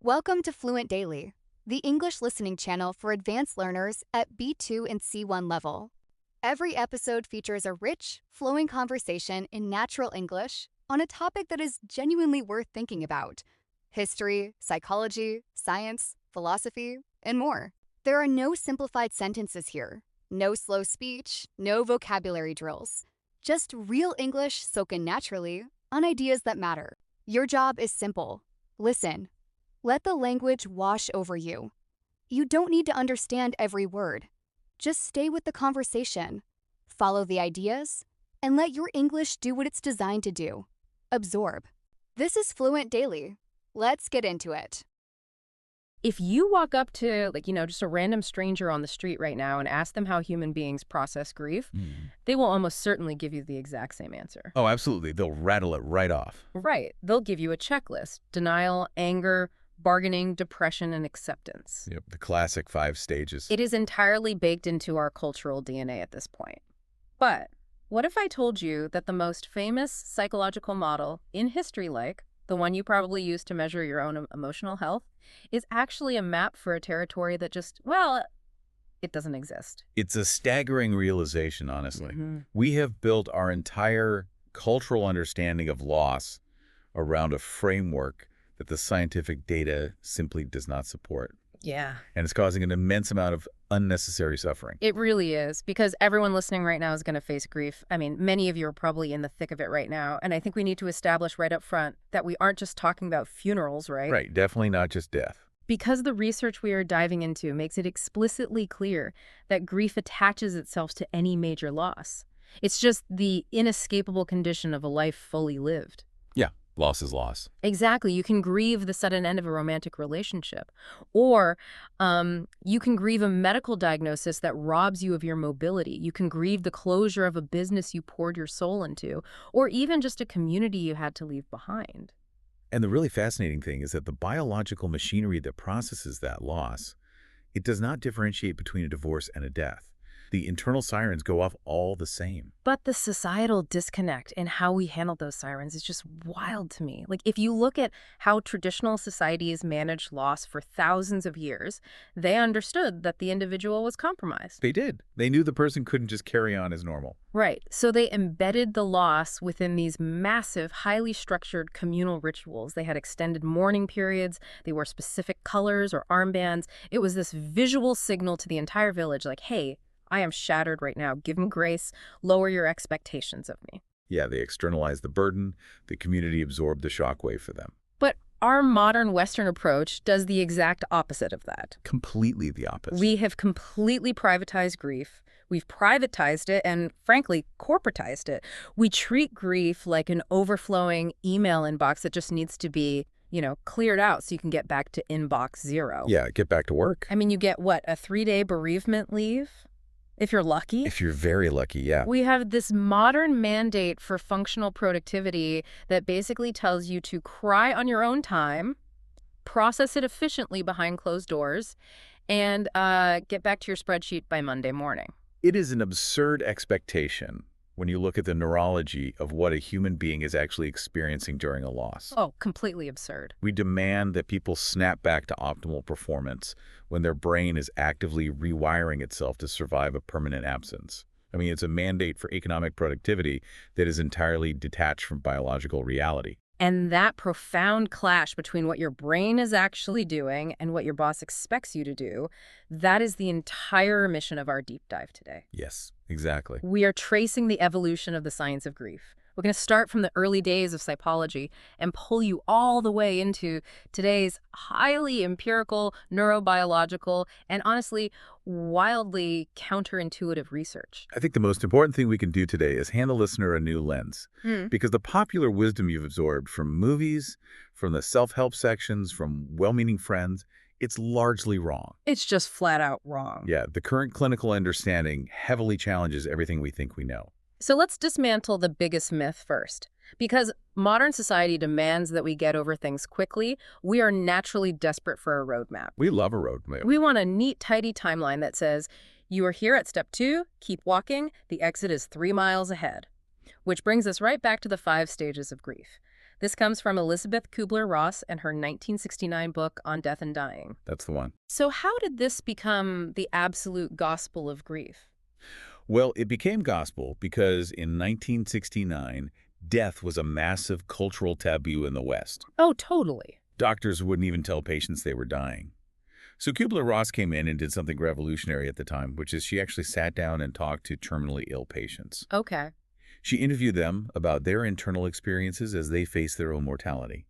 Welcome to Fluent Daily, the English listening channel for advanced learners at B2 and C1 level. Every episode features a rich, flowing conversation in natural English on a topic that is genuinely worth thinking about: history, psychology, science, philosophy, and more. There are no simplified sentences here, no slow speech, no vocabulary drills. Just real English spoken naturally on ideas that matter. Your job is simple. Listen. Let the language wash over you. You don't need to understand every word. Just stay with the conversation, follow the ideas, and let your English do what it's designed to do: absorb. This is Fluent Daily. Let's get into it. If you walk up to, just a random stranger on the street right now and ask them how human beings process grief, they will almost certainly give you the exact same answer. Oh, absolutely. They'll rattle it right off. Right. They'll give you a checklist: denial, anger, bargaining, depression, and acceptance. Yep, the classic 5 stages. It is entirely baked into our cultural DNA at this point. But what if I told you that the most famous psychological model in history, like the one you probably use to measure your own emotional health, is actually a map for a territory that it doesn't exist? It's a staggering realization, honestly. Mm-hmm. We have built our entire cultural understanding of loss around a framework that the scientific data simply does not support. Yeah. And it's causing an immense amount of unnecessary suffering. It really is, because everyone listening right now is going to face grief. I mean, many of you are probably in the thick of it right now, and I think we need to establish right up front that we aren't just talking about funerals, right? Right, definitely not just death. Because the research we are diving into makes it explicitly clear that grief attaches itself to any major loss. It's just the inescapable condition of a life fully lived. Yeah, loss is loss. Exactly. You can grieve the sudden end of a romantic relationship, or you can grieve a medical diagnosis that robs you of your mobility. You can grieve the closure of a business you poured your soul into, or even just a community you had to leave behind. And the really fascinating thing is that the biological machinery that processes that loss, it does not differentiate between a divorce and a death. The internal sirens go off all the same. But the societal disconnect in how we handle those sirens is just wild to me. Like, if you look at how traditional societies managed loss for thousands of years, they understood that the individual was compromised. They did. They knew the person couldn't just carry on as normal. Right. So they embedded the loss within these massive, highly structured communal rituals. They had extended mourning periods. They wore specific colors or armbands. It was this visual signal to the entire village, like, hey, I am shattered right now. Give me grace. Lower your expectations of me. Yeah, they externalized the burden. The community absorbed the shockwave for them. But our modern Western approach does the exact opposite of that. Completely the opposite. We have completely privatized grief. We've privatized it and, frankly, corporatized it. We treat grief like an overflowing email inbox that just needs to be, cleared out so you can get back to inbox 0. Yeah, get back to work. I mean, you get, what, a 3-day bereavement leave? If you're lucky. If you're very lucky, yeah. We have this modern mandate for functional productivity that basically tells you to cry on your own time, process it efficiently behind closed doors, and get back to your spreadsheet by Monday morning. It is an absurd expectation when you look at the neurology of what a human being is actually experiencing during a loss. Oh, completely absurd. We demand that people snap back to optimal performance when their brain is actively rewiring itself to survive a permanent absence. I mean, it's a mandate for economic productivity that is entirely detached from biological reality. And that profound clash between what your brain is actually doing and what your boss expects you to do, that is the entire mission of our deep dive today. Yes, exactly. We are tracing the evolution of the science of grief. We're going to start from the early days of psychology and pull you all the way into today's highly empirical, neurobiological, and honestly, wildly counterintuitive research. I think the most important thing we can do today is hand the listener a new lens. Because the popular wisdom you've absorbed from movies, from the self-help sections, from well-meaning friends, it's largely wrong. It's just flat out wrong. Yeah, the current clinical understanding heavily challenges everything we think we know. So let's dismantle the biggest myth first. Because modern society demands that we get over things quickly, we are naturally desperate for a roadmap. We love a roadmap. We want a neat, tidy timeline that says, you are here at step 2, keep walking, the exit is 3 miles ahead. Which brings us right back to the 5 stages of grief. This comes from Elizabeth Kubler-Ross and her 1969 book on death and dying. That's the one. So how did this become the absolute gospel of grief? Well, it became gospel because in 1969, death was a massive cultural taboo in the West. Oh, totally. Doctors wouldn't even tell patients they were dying. So Kubler-Ross came in and did something revolutionary at the time, which is she actually sat down and talked to terminally ill patients. Okay. She interviewed them about their internal experiences as they faced their own mortality.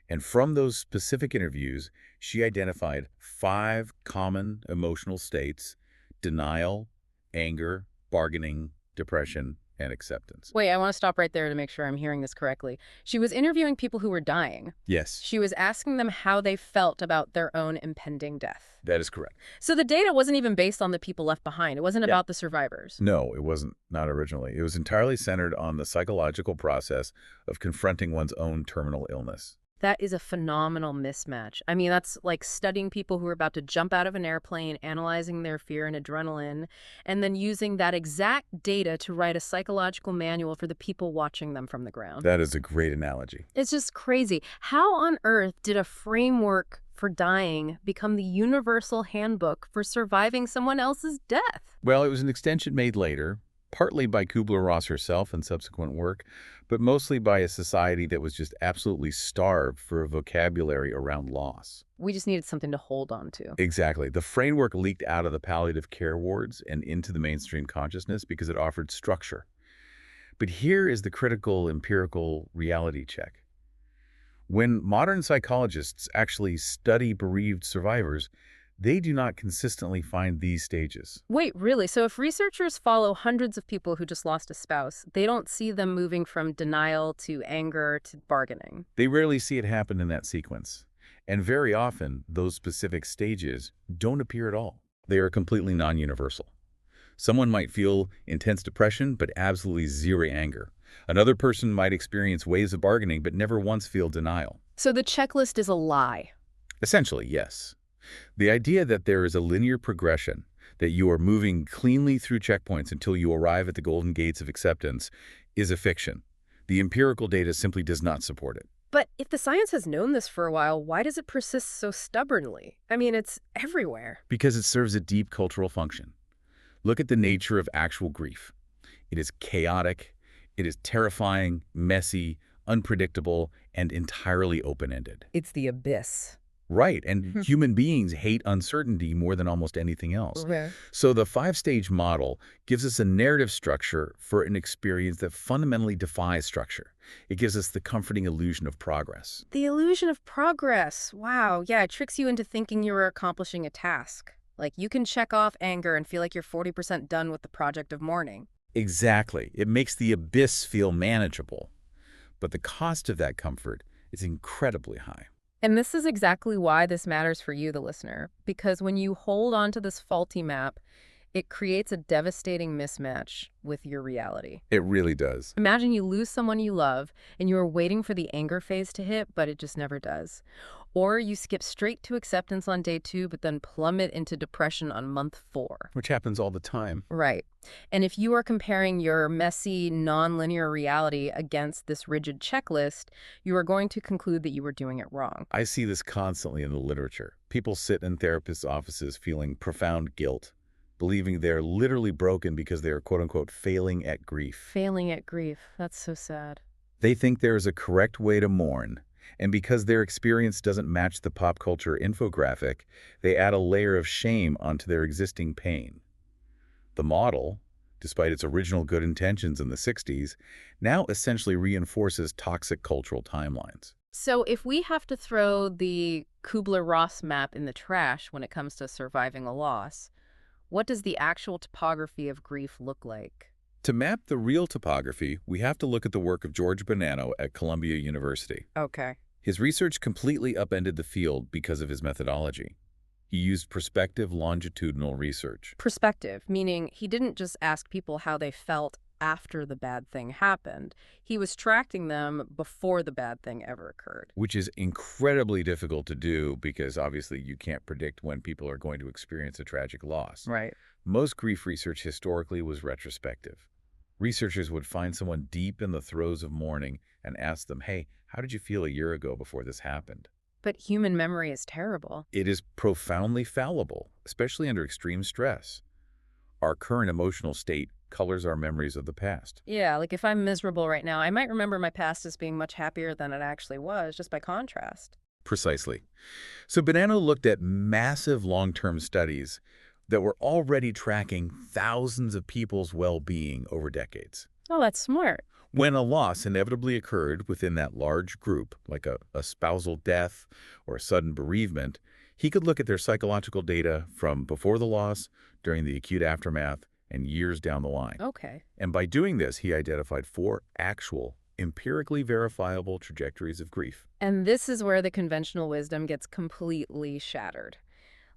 And from those specific interviews, she identified 5 common emotional states: denial, anger, bargaining, depression, and acceptance. Wait, I want to stop right there to make sure I'm hearing this correctly. She was interviewing people who were dying. Yes, She was asking them how they felt about their own impending death. that is correct. So the data wasn't even based on the people left behind. It wasn't Yeah. about the survivors. No, it wasn't. Not originally. It was entirely centered on the psychological process of confronting one's own terminal illness. That is a phenomenal mismatch. I mean, that's like studying people who are about to jump out of an airplane, analyzing their fear and adrenaline, and then using that exact data to write a psychological manual for the people watching them from the ground. That is a great analogy. It's just crazy. How on earth did a framework for dying become the universal handbook for surviving someone else's death? Well, it was an extension made later, partly by Kubler-Ross herself in subsequent work, but mostly by a society that was just absolutely starved for a vocabulary around loss. We just needed something to hold on to. Exactly. The framework leaked out of the palliative care wards and into the mainstream consciousness because it offered structure. But here is the critical empirical reality check. When modern psychologists actually study bereaved survivors, they do not consistently find these stages. Wait, really? So if researchers follow hundreds of people who just lost a spouse, they don't see them moving from denial to anger to bargaining? They rarely see it happen in that sequence. And very often, those specific stages don't appear at all. They are completely non-universal. Someone might feel intense depression, but absolutely zero anger. Another person might experience waves of bargaining, but never once feel denial. So the checklist is a lie. Essentially, yes. The idea that there is a linear progression, that you are moving cleanly through checkpoints until you arrive at the golden gates of acceptance, is a fiction. The empirical data simply does not support it. But if the science has known this for a while, why does it persist so stubbornly? I mean, it's everywhere. Because it serves a deep cultural function. Look at the nature of actual grief. It is chaotic, it is terrifying, messy, unpredictable, and entirely open-ended. It's the abyss. Right, and human beings hate uncertainty more than almost anything else. Okay. So the 5-stage model gives us a narrative structure for an experience that fundamentally defies structure. It gives us the comforting illusion of progress. The illusion of progress. Wow. Yeah, it tricks you into thinking you are accomplishing a task. Like you can check off anger and feel like you're 40% done with the project of mourning. Exactly. It makes the abyss feel manageable. But the cost of that comfort is incredibly high. And this is exactly why this matters for you, the listener, because when you hold on to this faulty map, it creates a devastating mismatch with your reality. It really does. Imagine you lose someone you love and you are waiting for the anger phase to hit, but it just never does. Or you skip straight to acceptance on day 2, but then plummet into depression on month 4. Which happens all the time. Right. And if you are comparing your messy, nonlinear reality against this rigid checklist, you are going to conclude that you were doing it wrong. I see this constantly in the literature. People sit in therapists' offices feeling profound guilt, believing they're literally broken because they are quote-unquote failing at grief. Failing at grief. That's so sad. They think there is a correct way to mourn, and because their experience doesn't match the pop culture infographic, they add a layer of shame onto their existing pain. The model, despite its original good intentions in the 60s, now essentially reinforces toxic cultural timelines. So if we have to throw the Kubler-Ross map in the trash when it comes to surviving a loss, what does the actual topography of grief look like? To map the real topography, we have to look at the work of George Bonanno at Columbia University. Okay. His research completely upended the field because of his methodology. He used prospective longitudinal research. Perspective, meaning he didn't just ask people how they felt after the bad thing happened. He was tracking them before the bad thing ever occurred. Which is incredibly difficult to do because obviously you can't predict when people are going to experience a tragic loss. Right. Most grief research historically was retrospective. Researchers would find someone deep in the throes of mourning, and ask them, hey, how did you feel a year ago before this happened? But human memory is terrible. It is profoundly fallible, especially under extreme stress. Our current emotional state colors our memories of the past. Yeah, like if I'm miserable right now, I might remember my past as being much happier than it actually was, just by contrast. Precisely. So Bonanno looked at massive long-term studies that were already tracking thousands of people's well-being over decades. Oh, that's smart. When a loss inevitably occurred within that large group, like a spousal death or a sudden bereavement, he could look at their psychological data from before the loss, during the acute aftermath, and years down the line. Okay. And by doing this, he identified 4 actual, empirically verifiable trajectories of grief. And this is where the conventional wisdom gets completely shattered.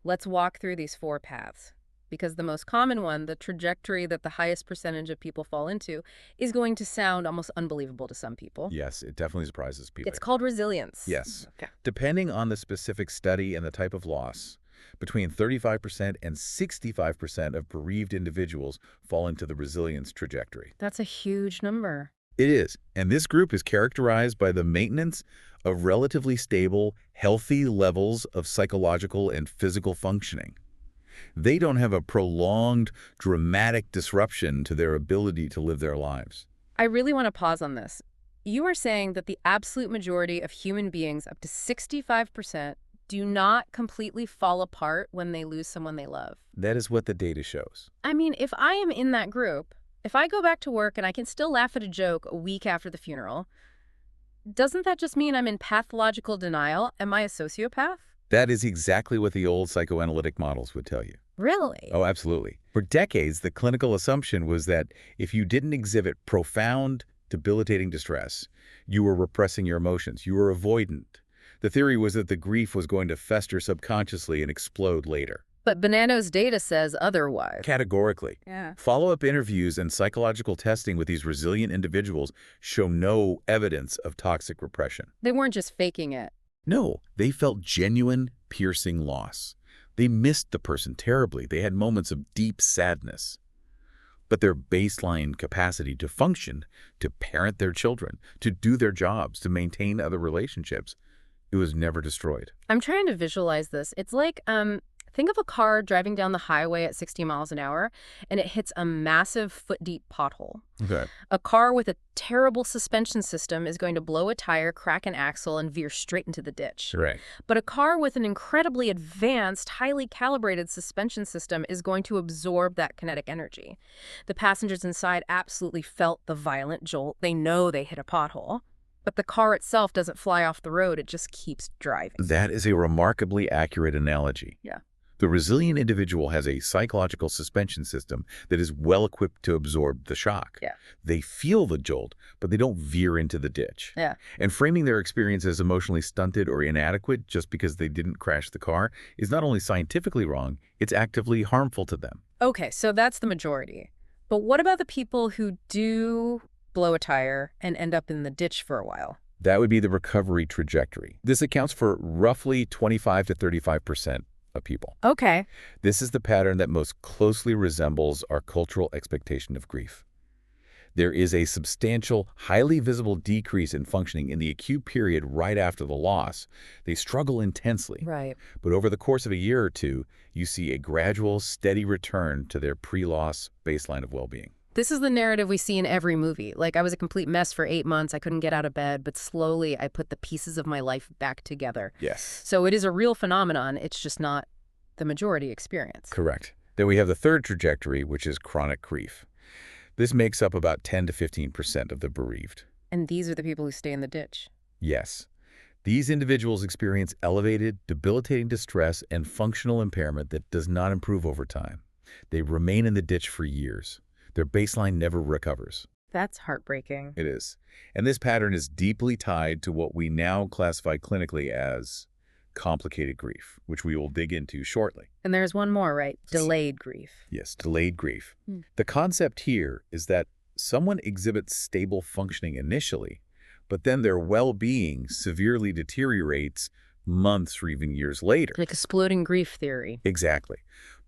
Let's walk through these 4 paths. Because the most common one, the trajectory that the highest percentage of people fall into, is going to sound almost unbelievable to some people. Yes, it definitely surprises people. It's called resilience. Yes. Okay. Depending on the specific study and the type of loss, between 35% and 65% of bereaved individuals fall into the resilience trajectory. That's a huge number. It is, and this group is characterized by the maintenance of relatively stable, healthy levels of psychological and physical functioning. They don't have a prolonged, dramatic disruption to their ability to live their lives. I really want to pause on this. You are saying that the absolute majority of human beings, up to 65%, do not completely fall apart when they lose someone they love. That is what the data shows. I mean, if I am in that group, if I go back to work and I can still laugh at a joke a week after the funeral, doesn't that just mean I'm in pathological denial? Am I a sociopath? That is exactly what the old psychoanalytic models would tell you. Really? Oh, absolutely. For decades, the clinical assumption was that if you didn't exhibit profound, debilitating distress, you were repressing your emotions, you were avoidant. The theory was that the grief was going to fester subconsciously and explode later. But Bonanno's data says otherwise. Categorically. Yeah. Follow-up interviews and psychological testing with these resilient individuals show no evidence of toxic repression. They weren't just faking it. No, they felt genuine, piercing loss. They missed the person terribly. They had moments of deep sadness. But their baseline capacity to function, to parent their children, to do their jobs, to maintain other relationships, it was never destroyed. I'm trying to visualize this. It's like, think of a car driving down the highway at 60 miles an hour, and it hits a massive foot-deep pothole. Okay. A car with a terrible suspension system is going to blow a tire, crack an axle, and veer straight into the ditch. Right. But a car with an incredibly advanced, highly calibrated suspension system is going to absorb that kinetic energy. The passengers inside absolutely felt the violent jolt. They know they hit a pothole. But the car itself doesn't fly off the road. It just keeps driving. That is a remarkably accurate analogy. Yeah. The resilient individual has a psychological suspension system that is well-equipped to absorb the shock. Yeah. They feel the jolt, but they don't veer into the ditch. Yeah. And framing their experience as emotionally stunted or inadequate just because they didn't crash the car is not only scientifically wrong, it's actively harmful to them. Okay, so that's the majority. But what about the people who do blow a tire and end up in the ditch for a while? That would be the recovery trajectory. This accounts for roughly 25 to 35% of people. Okay. This is the pattern that most closely resembles our cultural expectation of grief. There is a substantial, highly visible decrease in functioning in the acute period right after the loss. They struggle intensely. Right. But over the course of a year or two, you see a gradual, steady return to their pre-loss baseline of well-being. This is the narrative we see in every movie. Like, I was a complete mess for 8 months. I couldn't get out of bed, but slowly I put the pieces of my life back together. Yes. So it is a real phenomenon. It's just not the majority experience. Correct. Then we have the third trajectory, which is chronic grief. This makes up about 10 to 15% of the bereaved. And these are the people who stay in the ditch. Yes. These individuals experience elevated, debilitating distress and functional impairment that does not improve over time. They remain in the ditch for years. Their baseline never recovers. That's heartbreaking. It is. And this pattern is deeply tied to what we now classify clinically as complicated grief, which we will dig into shortly. And there's one more, right? Delayed grief. Yes, delayed grief. The concept here is that someone exhibits stable functioning initially, but then their well-being severely deteriorates months or even years later. Like exploding grief theory. Exactly.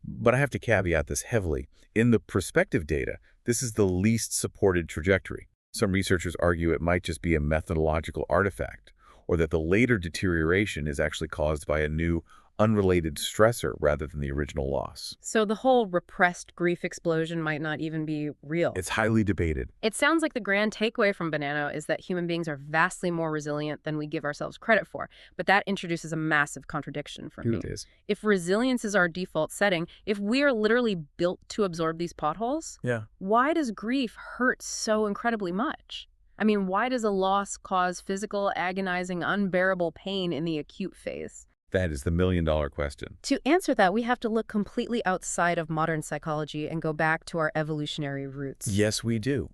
But I have to caveat this heavily. In the prospective data, this is the least supported trajectory. Some researchers argue it might just be a methodological artifact, or that the later deterioration is actually caused by a new, unrelated stressor rather than the original loss. So the whole repressed grief explosion might not even be real. It's highly debated. It sounds like the grand takeaway from Banano is that human beings are vastly more resilient than we give ourselves credit for. But that introduces a massive contradiction for me. It is. If resilience is our default setting, if we are literally built to absorb these potholes, why does grief hurt so incredibly much? I mean, why does a loss cause physical, agonizing, unbearable pain in the acute phase? That is the million-dollar question. To answer that, we have to look completely outside of modern psychology and go back to our evolutionary roots. Yes, we do.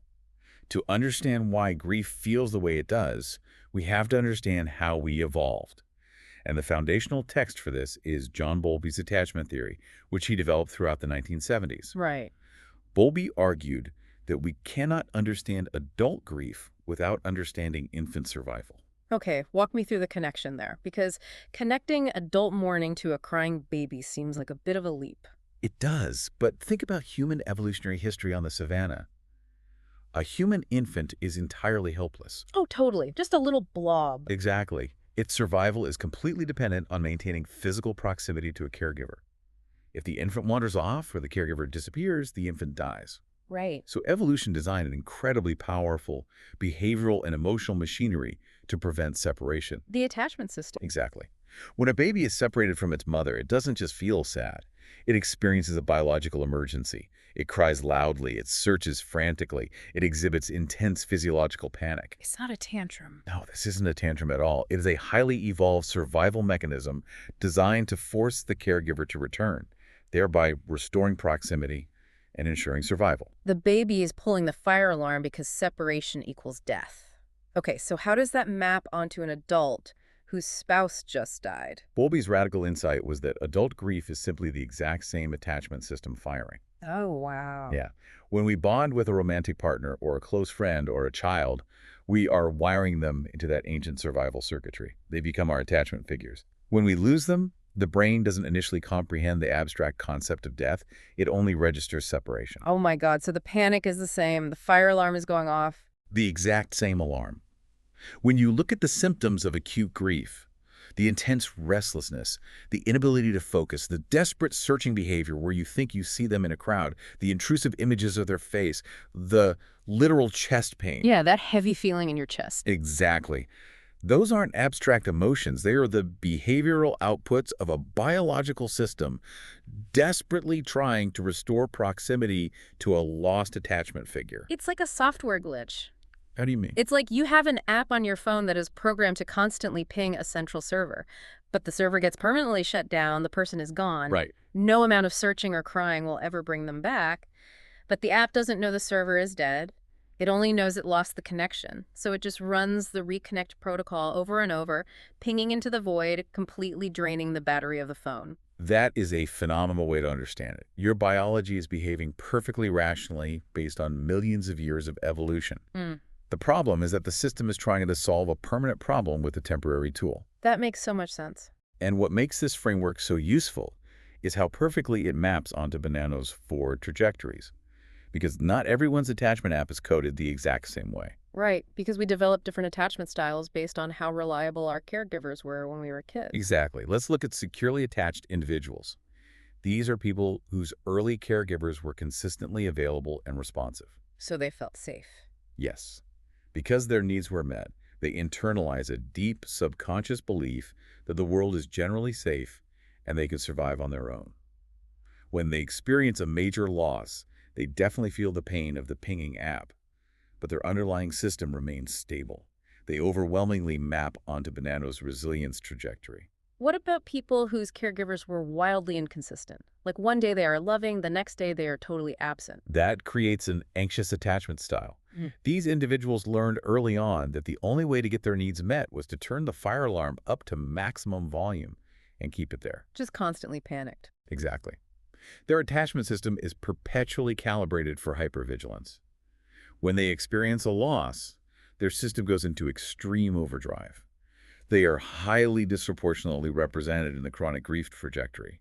To understand why grief feels the way it does, we have to understand how we evolved. And the foundational text for this is John Bowlby's attachment theory, which he developed throughout the 1970s. Right. Bowlby argued that we cannot understand adult grief without understanding infant survival. Okay, walk me through the connection there, because connecting adult mourning to a crying baby seems like a bit of a leap. It does, but think about human evolutionary history on the savannah. A human infant is entirely helpless. Oh, totally. Just a little blob. Exactly. Its survival is completely dependent on maintaining physical proximity to a caregiver. If the infant wanders off or the caregiver disappears, the infant dies. Right. So evolution designed an incredibly powerful behavioral and emotional machinery to prevent separation. The attachment system. Exactly. When a baby is separated from its mother, it doesn't just feel sad. It experiences a biological emergency. It cries loudly. It searches frantically. It exhibits intense physiological panic. It's not a tantrum. No, this isn't a tantrum at all. It is a highly evolved survival mechanism designed to force the caregiver to return, thereby restoring proximity and ensuring survival. The baby is pulling the fire alarm because separation equals death. Okay, so how does that map onto an adult whose spouse just died? Bowlby's radical insight was that adult grief is simply the exact same attachment system firing. Oh, wow. Yeah. When we bond with a romantic partner or a close friend or a child, we are wiring them into that ancient survival circuitry. They become our attachment figures. When we lose them, the brain doesn't initially comprehend the abstract concept of death. It only registers separation. Oh my God, so the panic is the same. The fire alarm is going off. The exact same alarm. When you look at the symptoms of acute grief, the intense restlessness, the inability to focus, the desperate searching behavior where you think you see them in a crowd, the intrusive images of their face, the literal chest pain. Yeah, that heavy feeling in your chest. Exactly. Those aren't abstract emotions. They are the behavioral outputs of a biological system desperately trying to restore proximity to a lost attachment figure. It's like a software glitch. How do you mean? It's like you have an app on your phone that is programmed to constantly ping a central server, but the server gets permanently shut down, the person is gone. Right. No amount of searching or crying will ever bring them back, but the app doesn't know the server is dead. It only knows it lost the connection, so it just runs the reconnect protocol over and over, pinging into the void, completely draining the battery of the phone. That is a phenomenal way to understand it. Your biology is behaving perfectly rationally based on millions of years of evolution. The problem is that the system is trying to solve a permanent problem with a temporary tool. That makes so much sense. And what makes this framework so useful is how perfectly it maps onto Banano's forward trajectories. Because not everyone's attachment app is coded the exact same way. Right, because we develop different attachment styles based on how reliable our caregivers were when we were kids. Exactly. Let's look at securely attached individuals. These are people whose early caregivers were consistently available and responsive. So they felt safe. Yes. Because their needs were met, they internalize a deep subconscious belief that the world is generally safe and they can survive on their own. When they experience a major loss, they definitely feel the pain of the pinging app, but their underlying system remains stable. They overwhelmingly map onto Banano's resilience trajectory. What about people whose caregivers were wildly inconsistent? Like one day they are loving, the next day they are totally absent. That creates an anxious attachment style. These individuals learned early on that the only way to get their needs met was to turn the fire alarm up to maximum volume and keep it there. Just constantly panicked. Exactly. Their attachment system is perpetually calibrated for hypervigilance. When they experience a loss, their system goes into extreme overdrive. They are highly disproportionately represented in the chronic grief trajectory.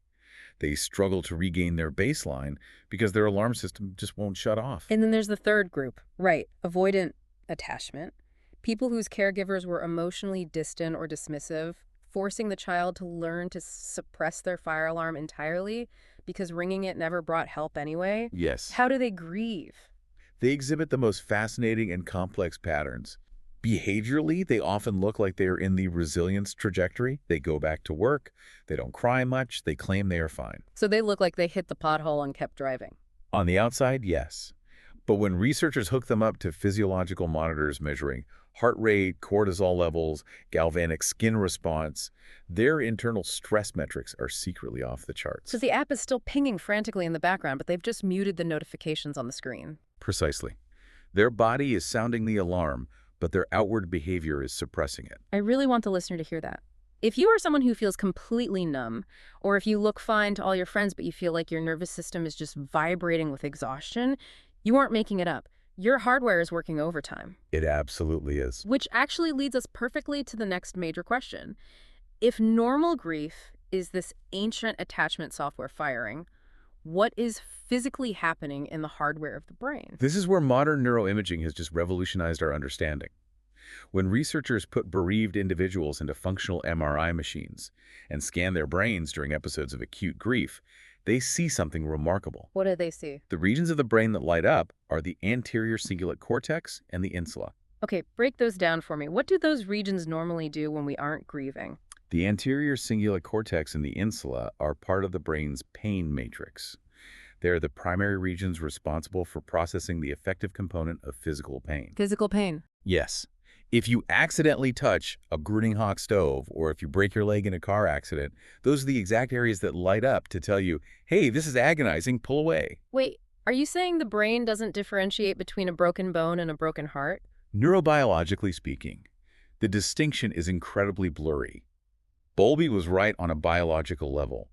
They struggle to regain their baseline because their alarm system just won't shut off. And then there's the third group. Right. Avoidant attachment, people whose caregivers were emotionally distant or dismissive, forcing the child to learn to suppress their fire alarm entirely because ringing it never brought help anyway. Yes. How do they grieve? They exhibit the most fascinating and complex patterns. Behaviorally, they often look like they are in the resilience trajectory. They go back to work, they don't cry much, they claim they are fine. So they look like they hit the pothole and kept driving. On the outside, yes. But when researchers hook them up to physiological monitors measuring heart rate, cortisol levels, galvanic skin response, their internal stress metrics are secretly off the charts. So the app is still pinging frantically in the background, but they've just muted the notifications on the screen. Precisely. Their body is sounding the alarm, but their outward behavior is suppressing it. I really want the listener to hear that. If you are someone who feels completely numb, or if you look fine to all your friends but you feel like your nervous system is just vibrating with exhaustion, you aren't making it up. Your hardware is working overtime. It absolutely is. Which actually leads us perfectly to the next major question. If normal grief is this ancient attachment software firing, what is physically happening in the hardware of the brain? This is where modern neuroimaging has just revolutionized our understanding. When researchers put bereaved individuals into functional MRI machines and scan their brains during episodes of acute grief, they see something remarkable. What do they see? The regions of the brain that light up are the anterior cingulate cortex and the insula. Okay, break those down for me. What do those regions normally do when we aren't grieving? The anterior cingulate cortex and the insula are part of the brain's pain matrix. They are the primary regions responsible for processing the affective component of physical pain. Physical pain. Yes. If you accidentally touch a Grüning hot stove, or if you break your leg in a car accident, those are the exact areas that light up to tell you, hey, this is agonizing, pull away. Wait, are you saying the brain doesn't differentiate between a broken bone and a broken heart? Neurobiologically speaking, the distinction is incredibly blurry. Bowlby was right on a biological level.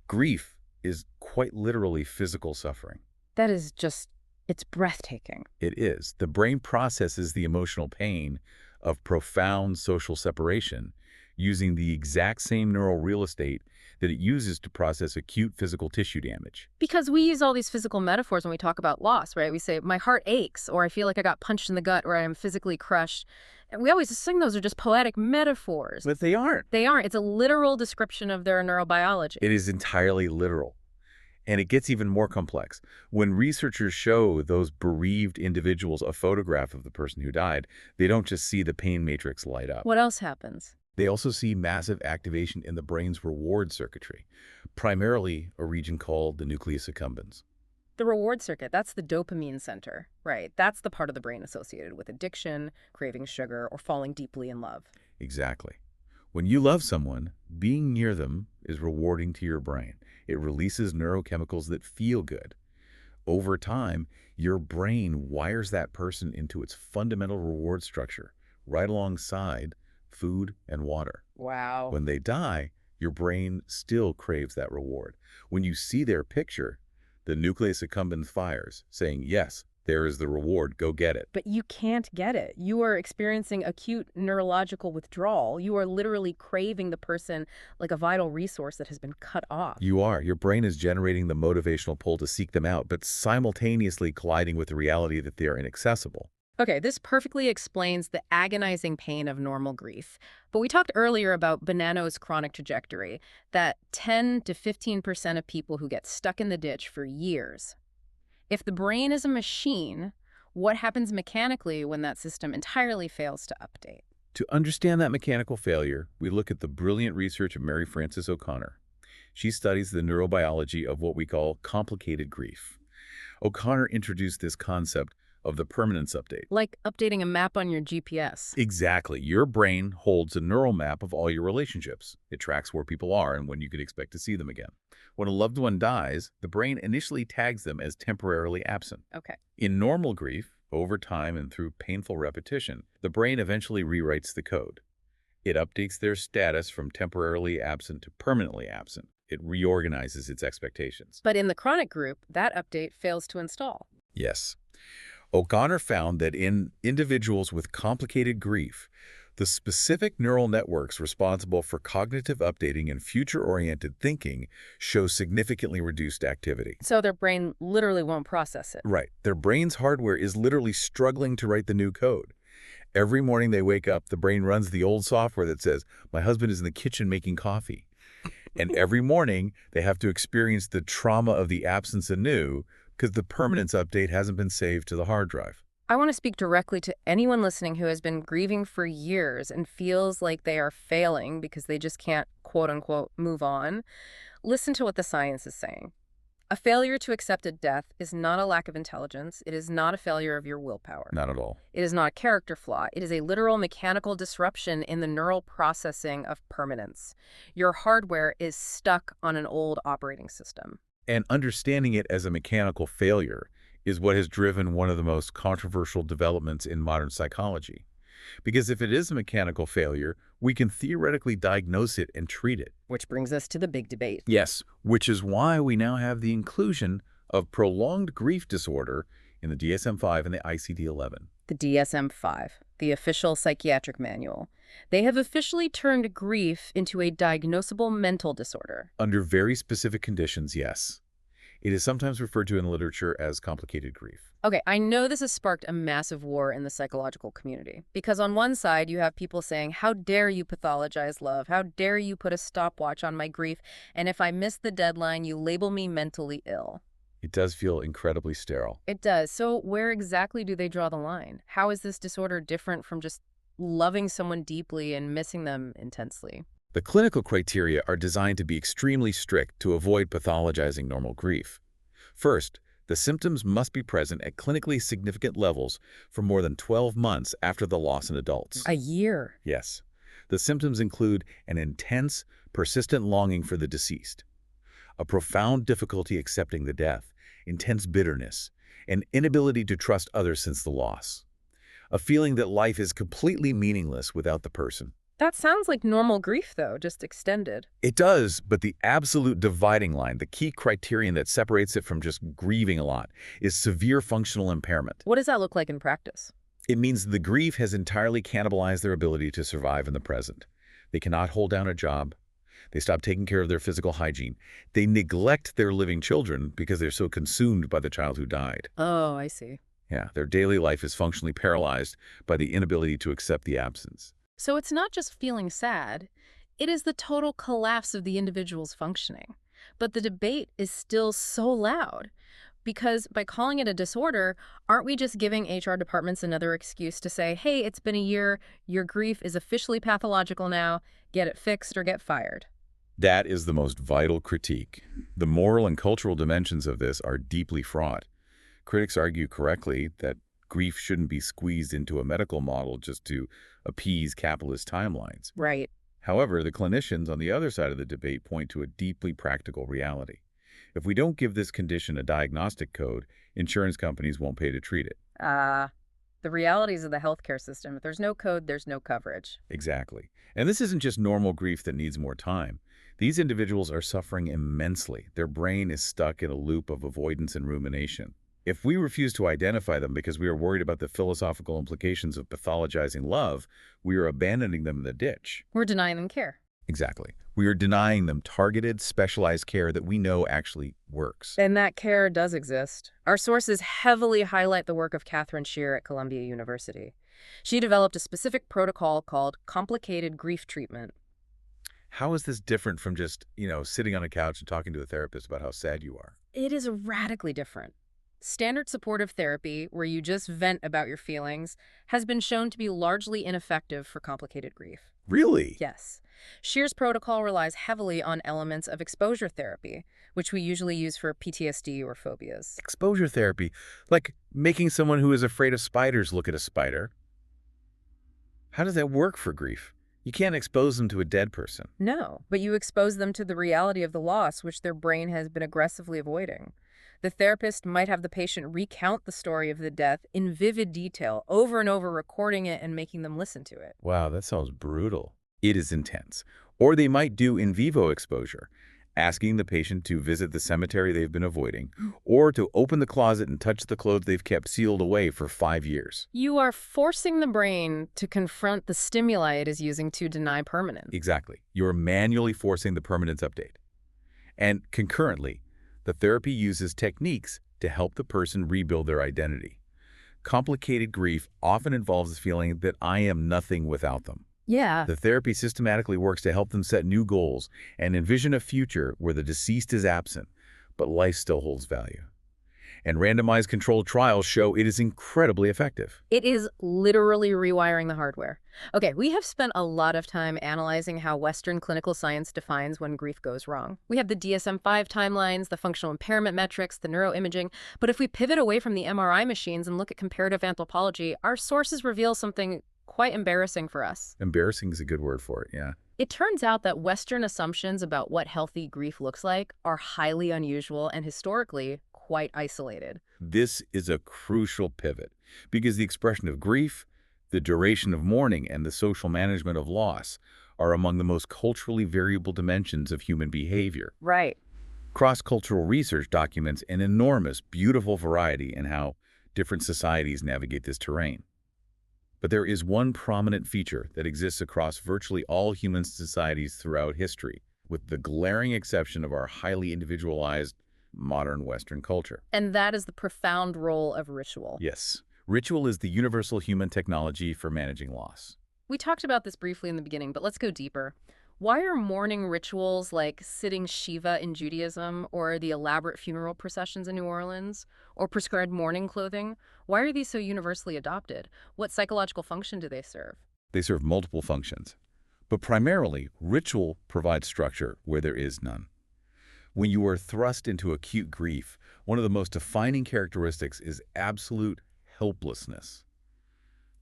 Grief is quite literally physical suffering. That is just, it's breathtaking. It is. The brain processes the emotional pain of profound social separation using the exact same neural real estate that it uses to process acute physical tissue damage. Because we use all these physical metaphors when we talk about loss, right? We say, my heart aches, or I feel like I got punched in the gut, or I am physically crushed. And we always assume those are just poetic metaphors. But they aren't. They aren't. It's a literal description of their neurobiology. It is entirely literal. And it gets even more complex. When researchers show those bereaved individuals a photograph of the person who died, they don't just see the pain matrix light up. What else happens? They also see massive activation in the brain's reward circuitry, primarily a region called the nucleus accumbens. The reward circuit, that's the dopamine center, right? That's the part of the brain associated with addiction, craving sugar, or falling deeply in love. Exactly. When you love someone, being near them is rewarding to your brain. It releases neurochemicals that feel good. Over time, your brain wires that person into its fundamental reward structure, right alongside food and water. Wow. When they die, your brain still craves that reward. When you see their picture, the nucleus accumbens fires, saying, yes, there is the reward, go get it. But you can't get it. You are experiencing acute neurological withdrawal. You are literally craving the person like a vital resource that has been cut off. You are. Your brain is generating the motivational pull to seek them out, but simultaneously colliding with the reality that they are inaccessible. Okay, this perfectly explains the agonizing pain of normal grief. But we talked earlier about Bonanno's chronic trajectory, that 10 to 15% of people who get stuck in the ditch for years. If the brain is a machine, what happens mechanically when that system entirely fails to update? To understand that mechanical failure, we look at the brilliant research of Mary Frances O'Connor. She studies the neurobiology of what we call complicated grief. O'Connor introduced this concept of the permanence update. Like updating a map on your GPS. Exactly. Your brain holds a neural map of all your relationships. It tracks where people are and when you could expect to see them again. When a loved one dies, the brain initially tags them as temporarily absent. Okay. In normal grief, over time and through painful repetition, the brain eventually rewrites the code. It updates their status from temporarily absent to permanently absent. It reorganizes its expectations. But in the chronic group, that update fails to install. Yes. O'Connor found that in individuals with complicated grief, the specific neural networks responsible for cognitive updating and future-oriented thinking show significantly reduced activity. So their brain literally won't process it. Right. Their brain's hardware is literally struggling to write the new code. Every morning they wake up, the brain runs the old software that says, my husband is in the kitchen making coffee. And every morning they have to experience the trauma of the absence anew because the permanence update hasn't been saved to the hard drive. I want to speak directly to anyone listening who has been grieving for years and feels like they are failing because they just can't, quote unquote, move on. Listen to what the science is saying. A failure to accept a death is not a lack of intelligence. It is not a failure of your willpower. Not at all. It is not a character flaw. It is a literal mechanical disruption in the neural processing of permanence. Your hardware is stuck on an old operating system. And understanding it as a mechanical failure is what has driven one of the most controversial developments in modern psychology. Because if it is a mechanical failure, we can theoretically diagnose it and treat it. Which brings us to the big debate. Yes, which is why we now have the inclusion of prolonged grief disorder in the DSM-5 and the ICD-11. The DSM-5, the official psychiatric manual. They have officially turned grief into a diagnosable mental disorder. Under very specific conditions, yes. It is sometimes referred to in literature as complicated grief. Okay, I know this has sparked a massive war in the psychological community. Because on one side, you have people saying, how dare you pathologize love? How dare you put a stopwatch on my grief? And if I miss the deadline, you label me mentally ill. It does feel incredibly sterile. It does. So where exactly do they draw the line? How is this disorder different from just loving someone deeply and missing them intensely? The clinical criteria are designed to be extremely strict to avoid pathologizing normal grief. First, the symptoms must be present at clinically significant levels for more than 12 months after the loss in adults. A year? Yes. The symptoms include an intense, persistent longing for the deceased, a profound difficulty accepting the death, intense bitterness, an inability to trust others since the loss, a feeling that life is completely meaningless without the person. That sounds like normal grief, though, just extended. It does, but the absolute dividing line, the key criterion that separates it from just grieving a lot, is severe functional impairment. What does that look like in practice? It means the grief has entirely cannibalized their ability to survive in the present. They cannot hold down a job. They stop taking care of their physical hygiene. They neglect their living children because they're so consumed by the child who died. Oh, I see. Yeah, their daily life is functionally paralyzed by the inability to accept the absence. So it's not just feeling sad, it is the total collapse of the individual's functioning. But the debate is still so loud because by calling it a disorder, aren't we just giving HR departments another excuse to say, hey, it's been a year, your grief is officially pathological now, get it fixed or get fired? That is the most vital critique. The moral and cultural dimensions of this are deeply fraught. Critics argue correctly that grief shouldn't be squeezed into a medical model just to appease capitalist timelines. Right. However, the clinicians on the other side of the debate point to a deeply practical reality. If we don't give this condition a diagnostic code, insurance companies won't pay to treat it. The realities of the healthcare system. If there's no code, there's no coverage. Exactly. And this isn't just normal grief that needs more time. These individuals are suffering immensely. Their brain is stuck in a loop of avoidance and rumination. If we refuse to identify them because we are worried about the philosophical implications of pathologizing love, we are abandoning them in the ditch. We're denying them care. Exactly. We are denying them targeted, specialized care that we know actually works. And that care does exist. Our sources heavily highlight the work of Catherine Shear at Columbia University. She developed a specific protocol called complicated grief treatment. How is this different from just, sitting on a couch and talking to a therapist about how sad you are? It is radically different. Standard supportive therapy, where you just vent about your feelings, has been shown to be largely ineffective for complicated grief. Really? Yes. Shear's protocol relies heavily on elements of exposure therapy, which we usually use for PTSD or phobias. Exposure therapy, like making someone who is afraid of spiders look at a spider. How does that work for grief? You can't expose them to a dead person. No, but you expose them to the reality of the loss, which their brain has been aggressively avoiding. The therapist might have the patient recount the story of the death in vivid detail, over and over, recording it and making them listen to it. Wow, that sounds brutal. It is intense. Or they might do in vivo exposure, asking the patient to visit the cemetery they've been avoiding, or to open the closet and touch the clothes they've kept sealed away for 5 years. You are forcing the brain to confront the stimuli it is using to deny permanence. Exactly. You're manually forcing the permanence update. And concurrently, the therapy uses techniques to help the person rebuild their identity. Complicated grief often involves the feeling that I am nothing without them. Yeah. The therapy systematically works to help them set new goals and envision a future where the deceased is absent, but life still holds value. And randomized controlled trials show it is incredibly effective. It is literally rewiring the hardware. Okay, we have spent a lot of time analyzing how Western clinical science defines when grief goes wrong. We have the DSM-5 timelines, the functional impairment metrics, the neuroimaging. But if we pivot away from the MRI machines and look at comparative anthropology, our sources reveal something quite embarrassing for us. Embarrassing is a good word for it, yeah. It turns out that Western assumptions about what healthy grief looks like are highly unusual and historically quite isolated. This is a crucial pivot because the expression of grief, the duration of mourning, and the social management of loss are among the most culturally variable dimensions of human behavior. Right. Cross-cultural research documents an enormous, beautiful variety in how different societies navigate this terrain. But there is one prominent feature that exists across virtually all human societies throughout history, with the glaring exception of our highly individualized modern Western culture. And that is the profound role of ritual. Yes, ritual is the universal human technology for managing loss. We talked about this briefly in the beginning, but let's go deeper. Why are mourning rituals like sitting Shiva in Judaism or the elaborate funeral processions in New Orleans or prescribed mourning clothing, why are these so universally adopted? What psychological function do they serve? They serve multiple functions, but primarily, ritual provides structure where there is none. When you are thrust into acute grief, one of the most defining characteristics is absolute helplessness.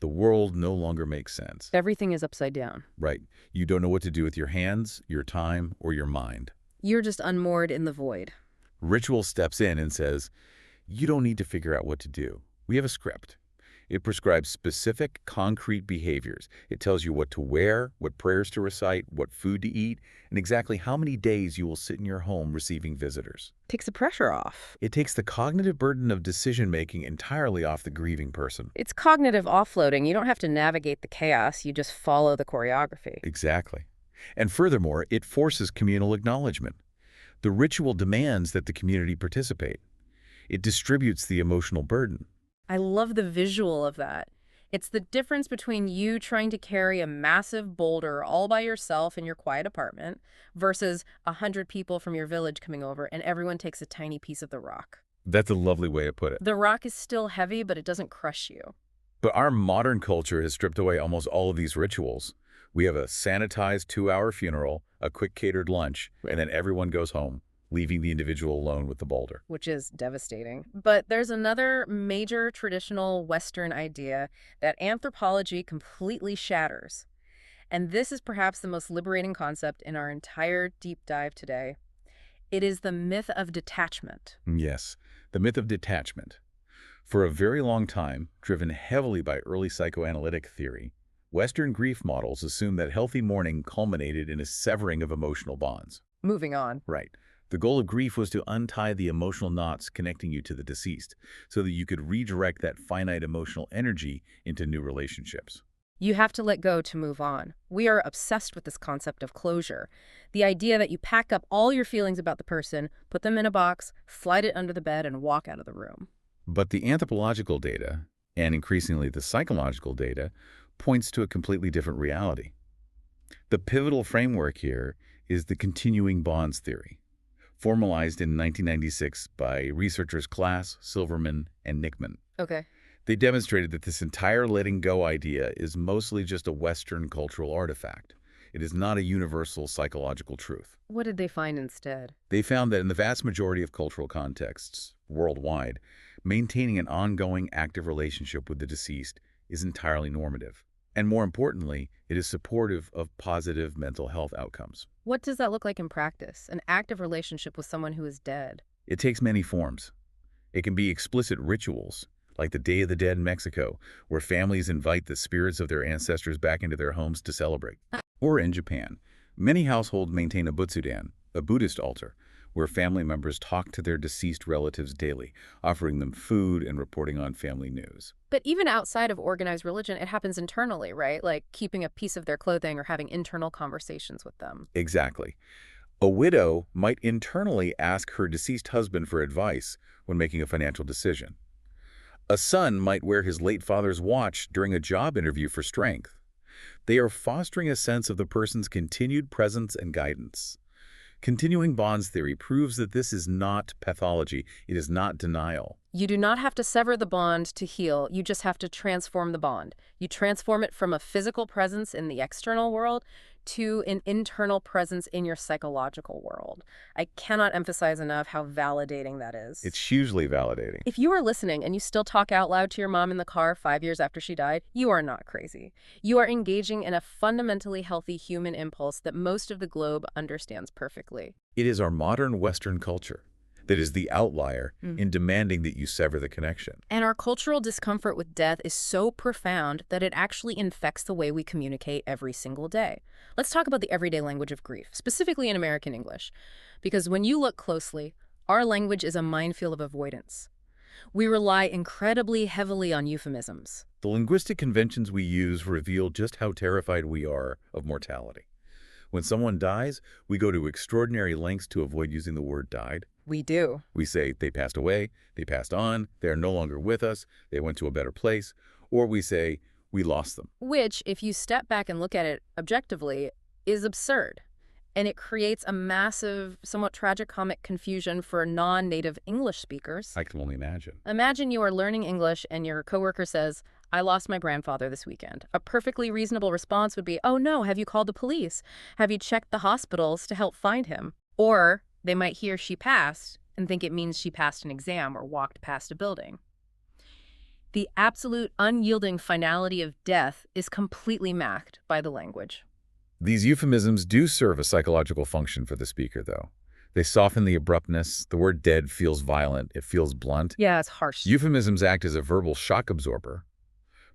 The world no longer makes sense. Everything is upside down. Right. You don't know what to do with your hands, your time, or your mind. You're just unmoored in the void. Ritual steps in and says, you don't need to figure out what to do. We have a script. It prescribes specific, concrete behaviors. It tells you what to wear, what prayers to recite, what food to eat, and exactly how many days you will sit in your home receiving visitors. Takes the pressure off. It takes the cognitive burden of decision-making entirely off the grieving person. It's cognitive offloading. You don't have to navigate the chaos. You just follow the choreography. Exactly. And furthermore, it forces communal acknowledgement. The ritual demands that the community participate. It distributes the emotional burden. I love the visual of that. It's the difference between you trying to carry a massive boulder all by yourself in your quiet apartment versus 100 people from your village coming over and everyone takes a tiny piece of the rock. That's a lovely way to put it. The rock is still heavy, but it doesn't crush you. But our modern culture has stripped away almost all of these rituals. We have a sanitized 2-hour funeral, a quick catered lunch, and then everyone goes home, leaving the individual alone with the boulder. Which is devastating. But there's another major traditional Western idea that anthropology completely shatters. And this is perhaps the most liberating concept in our entire deep dive today. It is the myth of detachment. Yes, the myth of detachment. For a very long time, driven heavily by early psychoanalytic theory, Western grief models assumed that healthy mourning culminated in a severing of emotional bonds. Moving on. Right. The goal of grief was to untie the emotional knots connecting you to the deceased so that you could redirect that finite emotional energy into new relationships. You have to let go to move on. We are obsessed with this concept of closure. The idea that you pack up all your feelings about the person, put them in a box, slide it under the bed, and walk out of the room. But the anthropological data, and increasingly the psychological data, points to a completely different reality. The pivotal framework here is the continuing bonds theory, formalized in 1996 by researchers Klass, Silverman, and Nickman. Okay. They demonstrated that this entire letting go idea is mostly just a Western cultural artifact. It is not a universal psychological truth. What did they find instead? They found that in the vast majority of cultural contexts, worldwide, maintaining an ongoing active relationship with the deceased is entirely normative. And more importantly, it is supportive of positive mental health outcomes. What does that look like in practice? An active relationship with someone who is dead? It takes many forms. It can be explicit rituals, like the Day of the Dead in Mexico, where families invite the spirits of their ancestors back into their homes to celebrate. Or in Japan, many households maintain a butsudan, a Buddhist altar, where family members talk to their deceased relatives daily, offering them food and reporting on family news. But even outside of organized religion, it happens internally, right? Like keeping a piece of their clothing or having internal conversations with them. Exactly. A widow might internally ask her deceased husband for advice when making a financial decision. A son might wear his late father's watch during a job interview for strength. They are fostering a sense of the person's continued presence and guidance. Continuing bonds theory proves that this is not pathology. It is not denial. You do not have to sever the bond to heal. You just have to transform the bond. You transform it from a physical presence in the external world to an internal presence in your psychological world. I cannot emphasize enough how validating that is. It's hugely validating. If you are listening and you still talk out loud to your mom in the car 5 years after she died, you are not crazy. You are engaging in a fundamentally healthy human impulse that most of the globe understands perfectly. It is our modern Western culture that is the outlier in demanding that you sever the connection. And our cultural discomfort with death is so profound that it actually infects the way we communicate every single day. Let's talk about the everyday language of grief, specifically in American English. Because when you look closely, our language is a minefield of avoidance. We rely incredibly heavily on euphemisms. The linguistic conventions we use reveal just how terrified we are of mortality. When someone dies, we go to extraordinary lengths to avoid using the word died. We do. We say they passed away, they passed on, they are no longer with us, they went to a better place, or we say we lost them. Which, if you step back and look at it objectively, is absurd. And it creates a massive, somewhat tragicomic confusion for non-native English speakers. I can only imagine. Imagine you are learning English and your coworker says, "I lost my grandfather this weekend." A perfectly reasonable response would be, "Oh no, have you called the police? Have you checked the hospitals to help find him?" Or they might hear she passed and think it means she passed an exam or walked past a building. The absolute unyielding finality of death is completely masked by the language. These euphemisms do serve a psychological function for the speaker, though. They soften the abruptness. The word dead feels violent. It feels blunt. Yeah, it's harsh. Euphemisms act as a verbal shock absorber,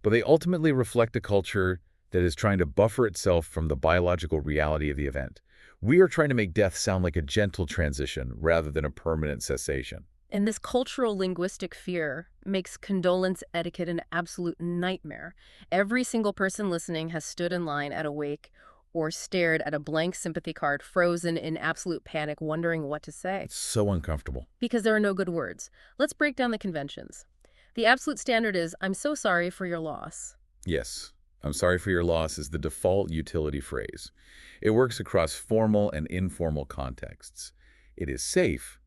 but they ultimately reflect a culture that is trying to buffer itself from the biological reality of the event. We are trying to make death sound like a gentle transition rather than a permanent cessation. And this cultural linguistic fear makes condolence etiquette an absolute nightmare. Every single person listening has stood in line at a wake or stared at a blank sympathy card, frozen in absolute panic, wondering what to say. It's so uncomfortable. Because there are no good words. Let's break down the conventions. The absolute standard is, "I'm so sorry for your loss." Yes, "I'm sorry for your loss" is the default utility phrase. It works across formal and informal contexts. It is safe,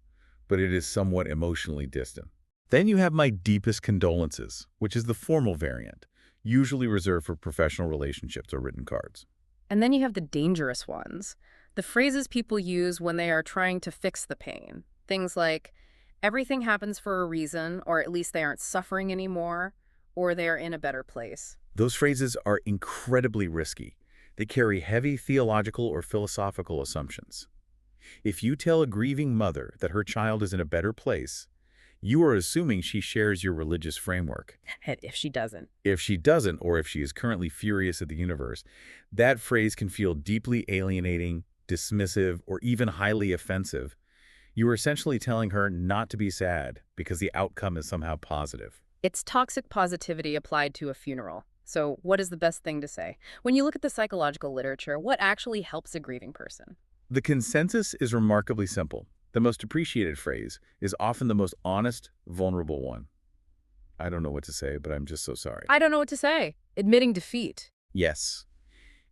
but it is somewhat emotionally distant. Then you have "my deepest condolences," which is the formal variant, usually reserved for professional relationships or written cards. And then you have the dangerous ones, the phrases people use when they are trying to fix the pain. Things like, "Everything happens for a reason," or at least they aren't suffering anymore, or they are in a better place. Those phrases are incredibly risky. They carry heavy theological or philosophical assumptions. If you tell a grieving mother that her child is in a better place, you are assuming she shares your religious framework. And if she doesn't. If she doesn't, or if she is currently furious at the universe, that phrase can feel deeply alienating, dismissive, or even highly offensive. You are essentially telling her not to be sad because the outcome is somehow positive. It's toxic positivity applied to a funeral. So what is the best thing to say? When you look at the psychological literature, what actually helps a grieving person? The consensus is remarkably simple. The most appreciated phrase is often the most honest, vulnerable one. "I don't know what to say, but I'm just so sorry." I don't know what to say. Admitting defeat. Yes.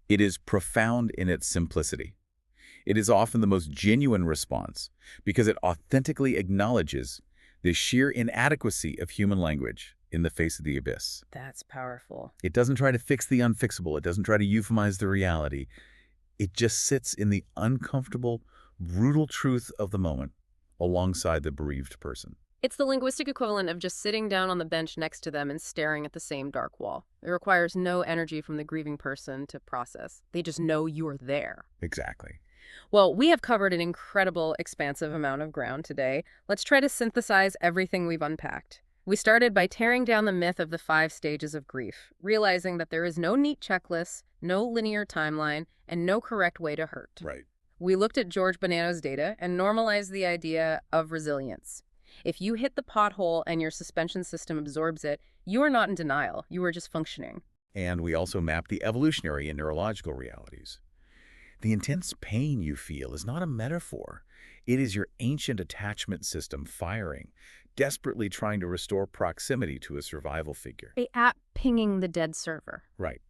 It is profound in its simplicity. It is often the most genuine response because it authentically acknowledges the sheer inadequacy of human language in the face of the abyss. That's powerful. It doesn't try to fix the unfixable. It doesn't try to euphemize the reality. It just sits in the uncomfortable, brutal truth of the moment alongside the bereaved person. It's the linguistic equivalent of just sitting down on the bench next to them and staring at the same dark wall. It requires no energy from the grieving person to process. They just know you're there. Exactly. Well, we have covered an incredible, expansive amount of ground today. Let's try to synthesize everything we've unpacked. We started by tearing down the myth of the 5 stages of grief, realizing that there is no neat checklist, no linear timeline, and no correct way to hurt. Right. We looked at George Bonanno's data and normalized the idea of resilience. If you hit the pothole and your suspension system absorbs it, you are not in denial. You are just functioning. And we also mapped the evolutionary and neurological realities. The intense pain you feel is not a metaphor. It is your ancient attachment system firing, desperately trying to restore proximity to a survival figure. A app pinging the dead server. Right.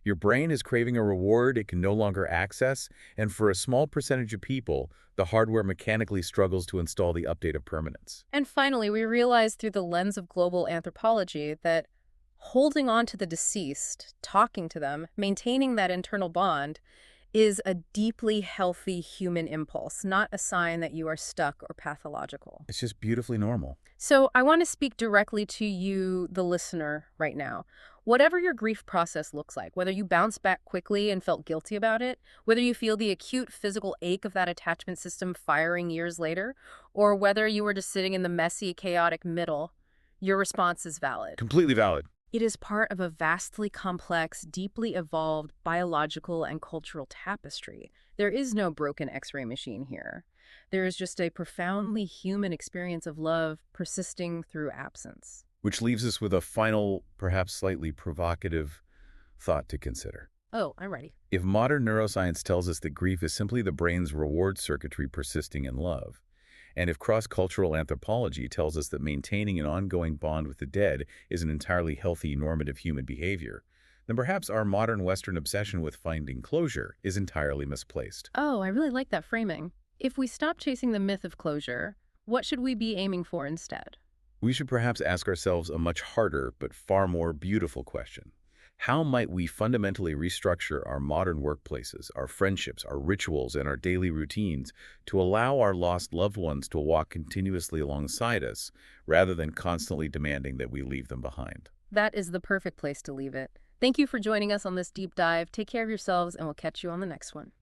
Your brain is craving a reward it can no longer access, and for a small percentage of people, the hardware mechanically struggles to install the update of permanence. And finally, we realize through the lens of global anthropology that holding on to the deceased, talking to them, maintaining that internal bond is a deeply healthy human impulse, not a sign that you are stuck or pathological. It's just beautifully normal. So I want to speak directly to you, the listener, right now. Whatever your grief process looks like, whether you bounce back quickly and felt guilty about it, whether you feel the acute physical ache of that attachment system firing years later, or whether you were just sitting in the messy, chaotic middle, your response is valid. Completely valid. It is part of a vastly complex, deeply evolved biological and cultural tapestry. There is no broken X-ray machine here. There is just a profoundly human experience of love persisting through absence. Which leaves us with a final, perhaps slightly provocative thought to consider. Oh, I'm ready. If modern neuroscience tells us that grief is simply the brain's reward circuitry persisting in love, and if cross-cultural anthropology tells us that maintaining an ongoing bond with the dead is an entirely healthy, normative human behavior, then perhaps our modern Western obsession with finding closure is entirely misplaced. Oh, I really like that framing. If we stop chasing the myth of closure, what should we be aiming for instead? We should perhaps ask ourselves a much harder but far more beautiful question. How might we fundamentally restructure our modern workplaces, our friendships, our rituals, and our daily routines to allow our lost loved ones to walk continuously alongside us, rather than constantly demanding that we leave them behind? That is the perfect place to leave it. Thank you for joining us on this deep dive. Take care of yourselves, and we'll catch you on the next one.